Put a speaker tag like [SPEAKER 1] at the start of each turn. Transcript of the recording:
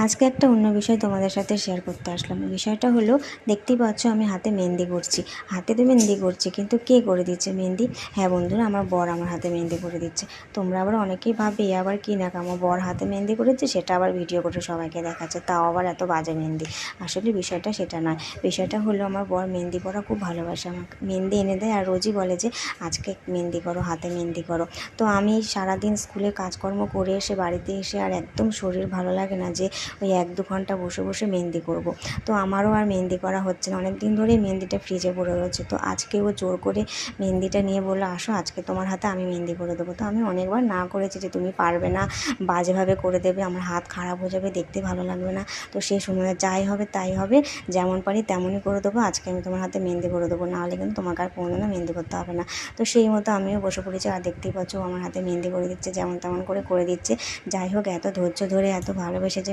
[SPEAKER 1] আজকে একটা অন্য বিষয় তোমাদের সাথে শেয়ার করতে আসলাম। বিষয়টা হলো, দেখতেই পাচ্ছ আমি হাতে মেহেন্দি করছি। হাতে তো মেহেন্দি করছি, কিন্তু কে করে দিচ্ছে মেহেন্দি? হ্যাঁ বন্ধুরা, আমার বর আমার হাতে মেহেন্দি করে দিচ্ছে। তোমরা আবার অনেকেই ভাবে এ আবার কী নাকামো, বর হাতে মেহেন্দি করেছে সেটা আবার ভিডিও করে সবাইকে দেখাচ্ছে, তাও আবার এত বাজে মেহেন্দি। আসলে বিষয়টা সেটা নয়। বিষয়টা হলো, আমার বর মেহেন্দি করা খুব ভালোবাসে, আমাকে মেহেন্দি এনে দেয় আর রোজই বলে যে আজকে মেহেন্দি করো, হাতে মেহেন্দি করো। তো আমি সারাদিন স্কুলে কাজকর্ম করে এসে বাড়িতে এসে আর একদম শরীর ভালো লাগে না যে ওই 1-2 ঘন্টা বসে বসে মেহেন্দি করব। তো আমারও আর মেহেন্দি করা হচ্ছে না, অনেক দিন ধরেই মেহেন্দিটা ফ্রিজে পড়ে রয়েছে। তো আজকে ও জোর করে মেহেন্দিটা নিয়ে বললো, আসো আজকে তোমার হাতে আমি মেহেন্দি করে দেবো। তো আমি অনেকবার না করেছি যে তুমি পারবে না, বাজেভাবে করে দেবে, আমার হাত খারাপ হয়ে যাবে, দেখতে ভালো লাগবে না। তো সে শুনে যাই হবে তাই হবে, যেমন পারি তেমনই করে দেবো, আজকে আমি তোমার হাতে মেহেন্দি করে দেবো, নাহলে কিন্তু তোমাকে আর কোনোদিনও মেহেন্দি করতে হবে না। তো সেই মতো আমিও বসে পড়েছি, আর দেখতেই পাচ্ছ আমার হাতে মেহেন্দি করে দিচ্ছে, যেমন তেমন করে দিচ্ছে। যাই হোক, এত ধৈর্য ধরে এত ভালোবেসে যে